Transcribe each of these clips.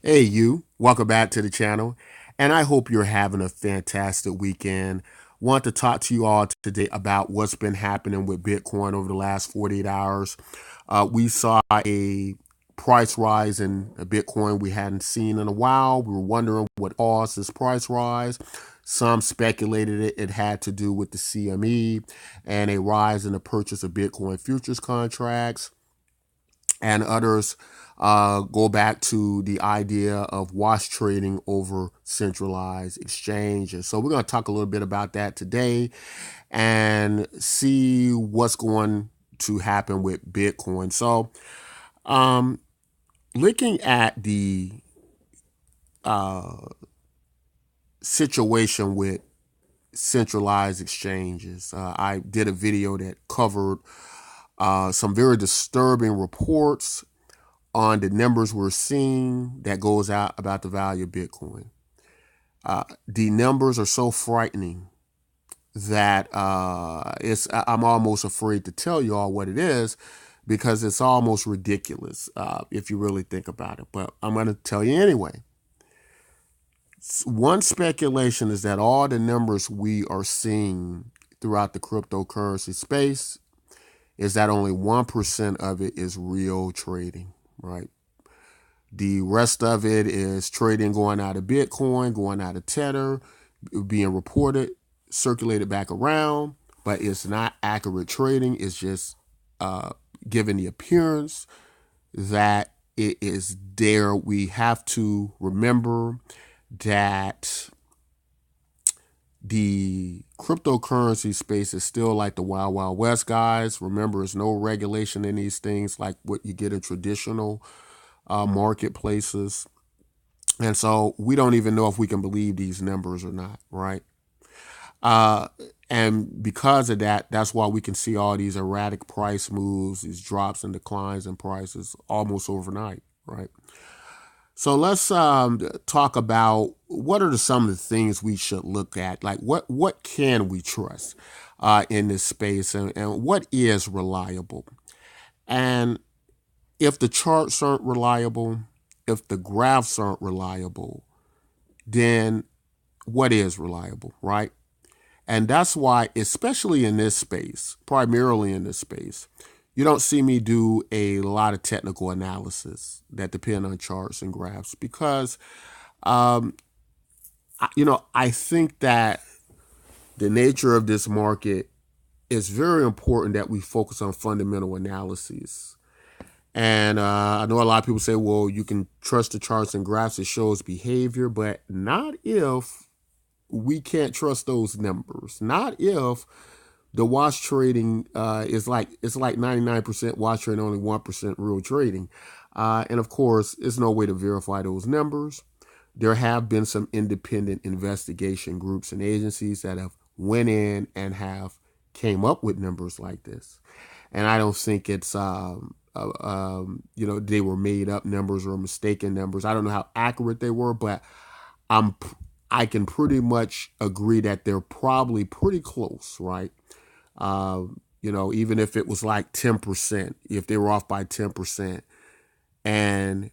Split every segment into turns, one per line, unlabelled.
Hey, you. Welcome back to the channel. And I hope you're having a fantastic weekend. Want to talk to you all today about what's been happening with Bitcoin over the last 48 hours. We saw a price rise in Bitcoin we hadn't seen in a while. We were wondering what caused this price rise. Some speculated it had to do with the CME and a rise in the purchase of Bitcoin futures contracts, and others go back to the idea of wash trading over centralized exchanges. So we're going to talk a little bit about that today and see what's going to happen with Bitcoin. So um, looking at the uh, situation with centralized exchanges, I did a video that covered some very disturbing reports on the numbers we're seeing that goes out about the value of Bitcoin. The numbers are so frightening that I'm almost afraid to tell you all what it is because it's almost ridiculous if you really think about it. But I'm going to tell you anyway. One speculation is that all the numbers we are seeing throughout the cryptocurrency space is that only 1% of it is real trading, right? The rest of it is trading going out of Bitcoin, going out of Tether, being reported, circulated back around, but it's not accurate trading. It's just giving the appearance that it is there. We have to remember that the cryptocurrency space is still like the Wild Wild West, guys. Remember, there's no regulation in these things like what you get in traditional marketplaces. And so we don't even know if we can believe these numbers or not, right? Uh, and because of that, that's why we can see all these erratic price moves, these drops and declines in prices almost overnight, right? So let's talk about what are some of the things we should look at. Like what can we trust in this space, and what is reliable? And if the charts aren't reliable, if the graphs aren't reliable, then what is reliable, right? And that's why, especially in this space, primarily in this space, you don't see me do a lot of technical analysis that depend on charts and graphs because, um, I think that the nature of this market is very important that we focus on fundamental analyses. And I know a lot of people say, well, you can trust the charts and graphs, it shows behavior, but not if we can't trust those numbers. Not if the wash trading it's like 99% wash trading, only 1% real trading. And of course, there's no way to verify those numbers. There have been some independent investigation groups and agencies that have went in and have came up with numbers like this. And I don't think it's they were made up numbers or mistaken numbers. I don't know how accurate they were, but I'm I can pretty much agree that they're probably pretty close, right? Even if it was like 10%, if they were off by 10%, and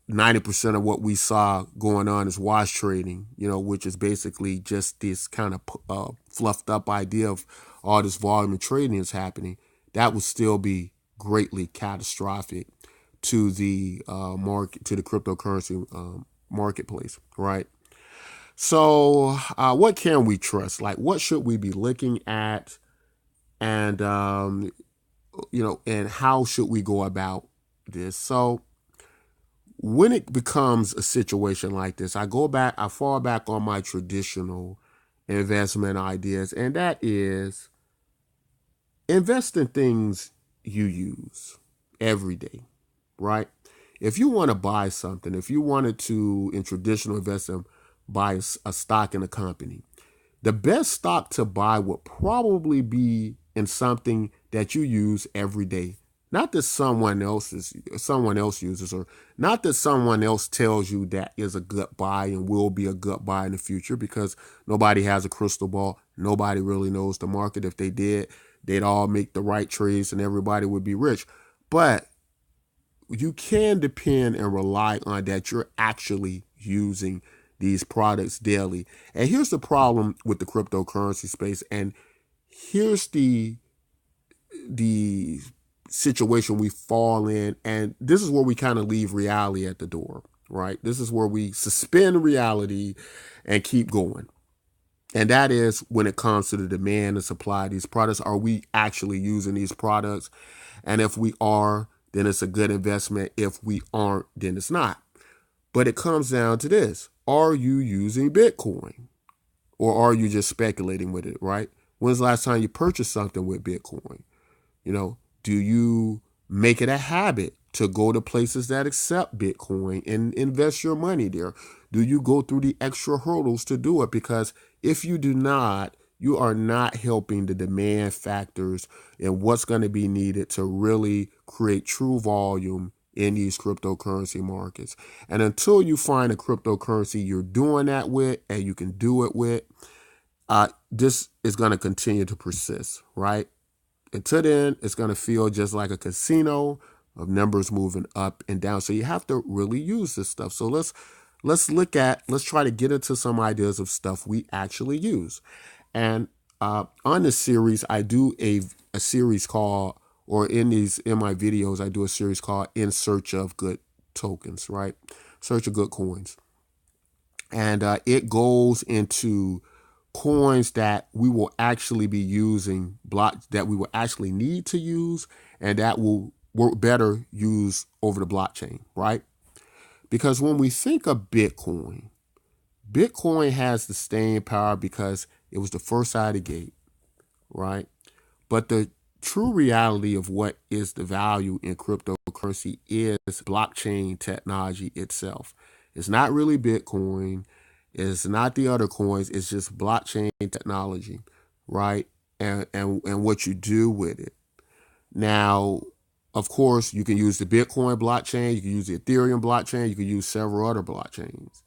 90% of what we saw going on is wash trading, which is basically just this kind of fluffed up idea of all this volume of trading is happening, that would still be greatly catastrophic to the market, to the cryptocurrency marketplace, right? So, what can we trust? Like, what should we be looking at, and and how should we go about this? So, when it becomes a situation like this, I fall back on my traditional investment ideas, and that is invest in things you use every day, right? If you want to buy something, if you wanted to, in traditional investing, buy a stock in a company, the best stock to buy would probably be in something that you use every day. Not that someone else uses, or not that someone else tells you that is a good buy and will be a good buy in the future, because nobody has a crystal ball. Nobody really knows the market. If they did, they'd all make the right trades and everybody would be rich. But you can depend and rely on that you're actually using these products daily. And here's the problem with the cryptocurrency space, and here's the situation we fall in, and this is where we kind of leave reality at the door, right? This is where we suspend reality and keep going. And that is when it comes to the demand and supply of these products. Are we actually using these products? And if we are, then it's a good investment. If we aren't, then it's not. But it comes down to this. Are you using Bitcoin? Or are you just speculating with it, right? When's the last time you purchased something with Bitcoin? Do you make it a habit to go to places that accept Bitcoin and invest your money there? Do you go through the extra hurdles to do it? Because if you do not, you are not helping the demand factors and what's going to be needed to really create true volume in these cryptocurrency markets. And until you find a cryptocurrency you're doing that with and you can do it with, this is going to continue to persist, right? Until then, it's going to feel just like a casino of numbers moving up and down. So you have to really use this stuff. So let's try to get into some ideas of stuff we actually use. And on this series, I do a series called, or in my videos, I do a series called In Search of Good Tokens, right? Search of Good Coins. And it goes into coins that we will actually be using, that we will actually need to use, and that will work better used over the blockchain, right? Because when we think of Bitcoin has the staying power because it was the first out of the gate, right? But the true reality of what is the value in cryptocurrency is blockchain technology itself. It's not really Bitcoin. It's not the other coins. It's just blockchain technology, right? And what you do with it. Now, of course, you can use the Bitcoin blockchain. You can use the Ethereum blockchain. You can use several other blockchains.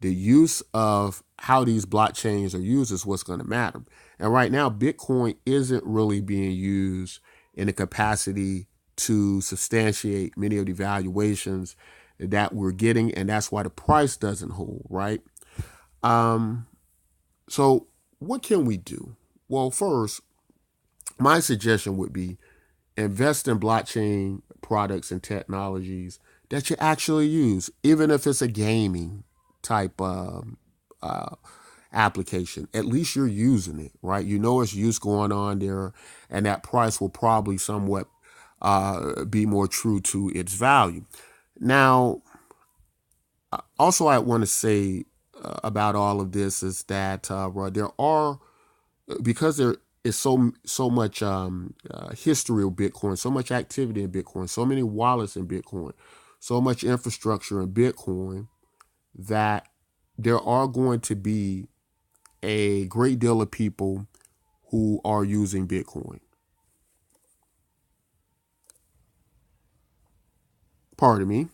The use of how these blockchains are used is what's going to matter. And right now, Bitcoin isn't really being used in a capacity to substantiate many of the valuations that we're getting, and that's why the price doesn't hold, right? So what can we do? Well, first, my suggestion would be invest in blockchain products and technologies that you actually use, even if it's a gaming type application. At least you're using it, right? You know it's use going on there, and that price will probably somewhat be more true to its value. Now, also, I want to say about all of this is that there are, because there is so much history of Bitcoin, so much activity in Bitcoin, so many wallets in Bitcoin, so much infrastructure in Bitcoin, that there are going to be a great deal of people who are using Bitcoin. Pardon me.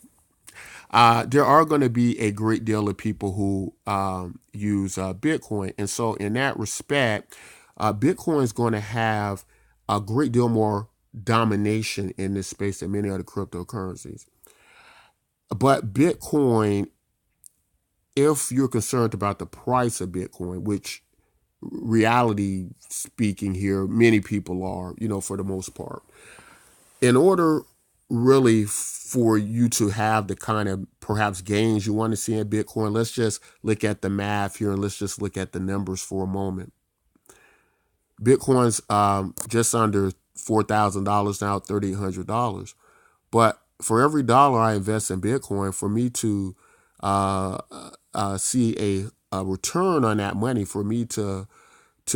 There are going to be a great deal of people who use Bitcoin. And so, in that respect, Bitcoin is going to have a great deal more domination in this space than many other cryptocurrencies. But Bitcoin, if you're concerned about the price of Bitcoin, which reality speaking here, many people are, for the most part, in order really for you to have the kind of perhaps gains you want to see in Bitcoin, let's just look at the math here and let's just look at the numbers for a moment. Bitcoin's just under $4,000 now, $3,800. But for every dollar I invest in Bitcoin, for me to see a return on that money, for me to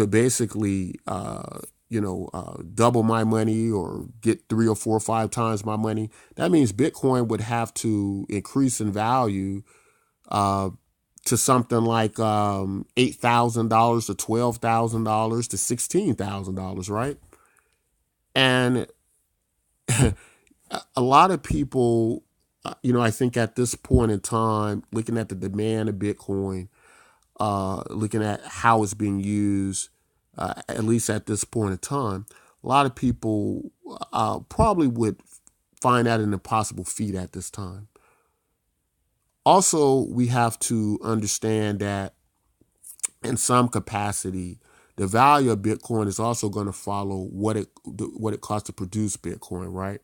basically double my money or get 3 or 4 or 5 times my money, that means Bitcoin would have to increase in value to something like $8,000 to $12,000 to $16,000, right? And a lot of people, I think at this point in time, looking at the demand of Bitcoin, looking at how it's being used, at least at this point in time, a lot of people probably would find that an impossible feat at this time. Also, we have to understand that in some capacity, the value of Bitcoin is also going to follow what it costs to produce Bitcoin, right?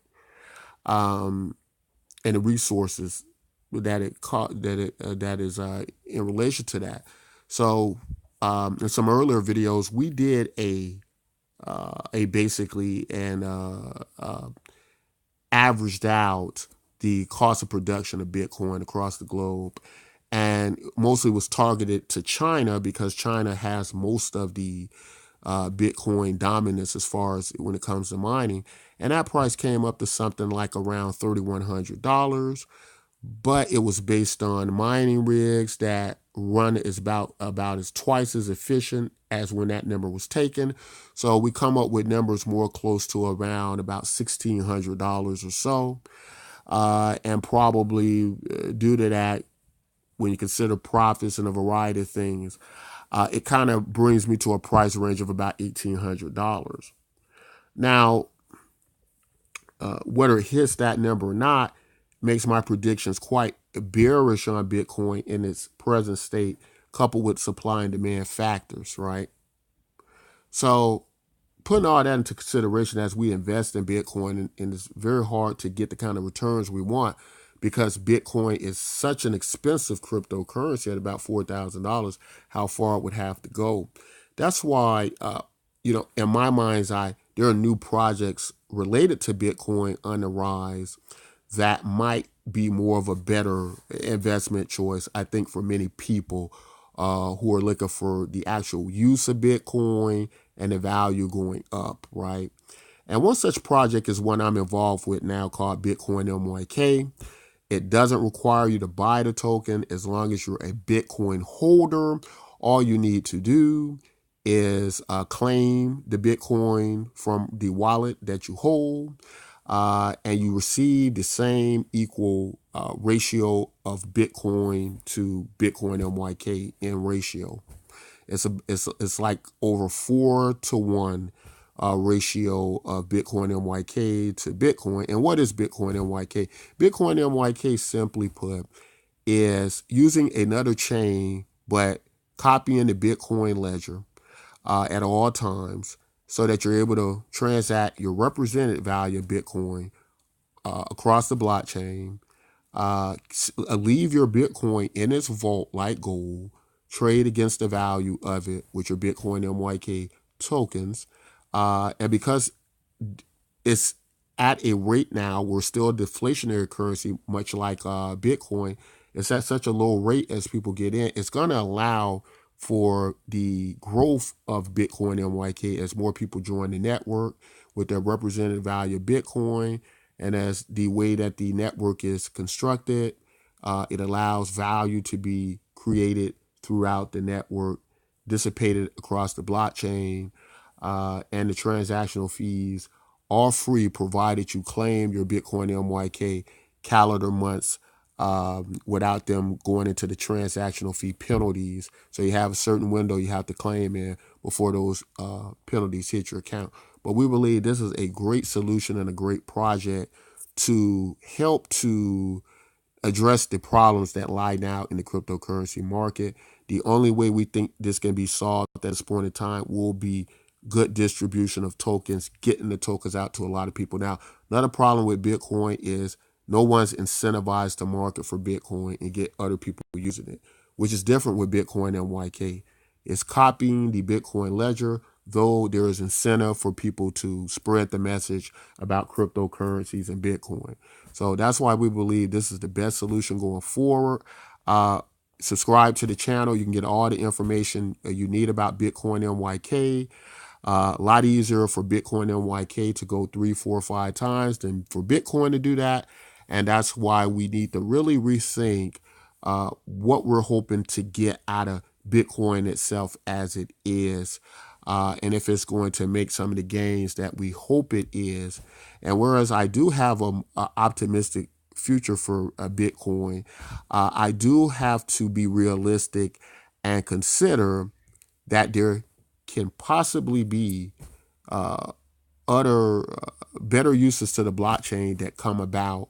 Um, and the resources that is in relation to that. So, in some earlier videos, we did a basically and averaged out the cost of production of Bitcoin across the globe, and mostly was targeted to China because China has most of the Bitcoin dominance as far as when it comes to mining. And that price came up to something like around $3,100, but it was based on mining rigs that run is about as twice as efficient as when that number was taken. So we come up with numbers more close to around about $1,600 or so. And probably due to that, when you consider profits and a variety of things, it kind of brings me to a price range of about $1,800. Now, whether it hits that number or not makes my predictions quite bearish on Bitcoin in its present state, coupled with supply and demand factors, right? So, putting all that into consideration as we invest in Bitcoin, and it's very hard to get the kind of returns we want because Bitcoin is such an expensive cryptocurrency at about $4,000, how far it would have to go. That's why, in my mind's eye, there are new projects related to Bitcoin on the rise that might be more of a better investment choice, I think, for many people who are looking for the actual use of Bitcoin and the value going up, right? And one such project is one I'm involved with now called Bitcoin MYK. It doesn't require you to buy the token as long as you're a Bitcoin holder. All you need to do is claim the Bitcoin from the wallet that you hold, and you receive the same equal ratio of Bitcoin to Bitcoin MYK in ratio. It's like over 4-to-1 ratio of Bitcoin MYK to Bitcoin. And what is Bitcoin MYK? Bitcoin MYK, simply put, is using another chain but copying the Bitcoin ledger at all times so that you're able to transact your represented value of Bitcoin across the blockchain, leave your Bitcoin in its vault like gold, trade against the value of it with your Bitcoin MYK tokens. And because it's at a rate now, we're still a deflationary currency, much like Bitcoin. It's at such a low rate as people get in. It's going to allow for the growth of Bitcoin MYK as more people join the network with their represented value of Bitcoin. And as the way that the network is constructed, it allows value to be created throughout the network, dissipated across the blockchain, and the transactional fees are free provided you claim your Bitcoin MYK calendar months without them going into the transactional fee penalties. So you have a certain window you have to claim in before those penalties hit your account. But we believe this is a great solution and a great project to help to address the problems that lie now in the cryptocurrency market. The only way we think this can be solved at this point in time will be good distribution of tokens, getting the tokens out to a lot of people. Now, another problem with Bitcoin is no one's incentivized to market for Bitcoin and get other people using it, which is different with Bitcoin MYK. It's copying the Bitcoin ledger, though there is incentive for people to spread the message about cryptocurrencies and Bitcoin. So that's why we believe this is the best solution going forward. Subscribe to the channel. You can get all the information you need about Bitcoin MYK. A lot easier for Bitcoin MYK to go 3, 4, 5 times than for Bitcoin to do that. And that's why we need to really rethink what we're hoping to get out of Bitcoin itself as it is. And if it's going to make some of the gains that we hope it is. And whereas I do have a optimistic future for Bitcoin, I do have to be realistic and consider that there can possibly be other better uses to the blockchain that come about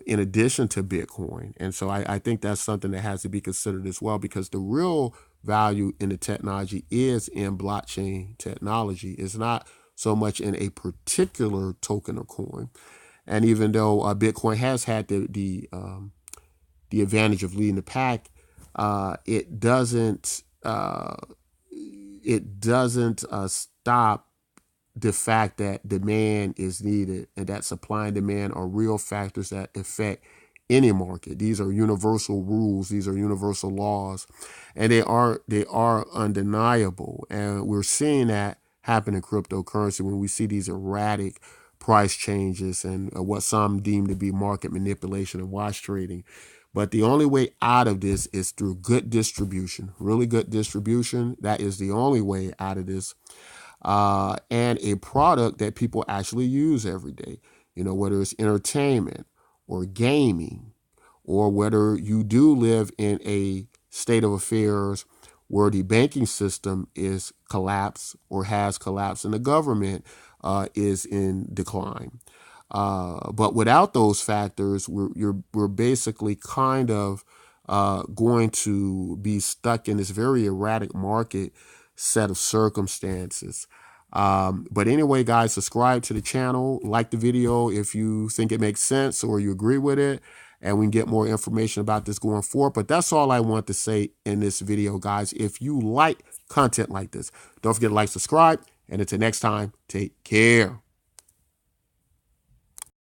in addition to Bitcoin. And so I think that's something that has to be considered as well, because the real value in the technology is in blockchain technology. It's not so much in a particular token or coin. And even though Bitcoin has had the advantage of leading the pack, it doesn't stop the fact that demand is needed, and that supply and demand are real factors that affect any market. These are universal rules. These are universal laws, and they are undeniable. And we're seeing that happen in cryptocurrency when we see these erratic price changes and what some deem to be market manipulation and wash trading. But the only way out of this is through good distribution, really good distribution. That is the only way out of this, and a product that people actually use every day. Whether it's entertainment or gaming, or whether you do live in a state of affairs where the banking system is collapsed or has collapsed and the government is in decline. But without those factors, we're basically kind of going to be stuck in this very erratic market set of circumstances. But anyway, guys, subscribe to the channel, like the video if you think it makes sense or you agree with it, and we can get more information about this going forward. But that's all I want to say in this video, guys. If you like content like this, don't forget to like, subscribe, and until next time, take care.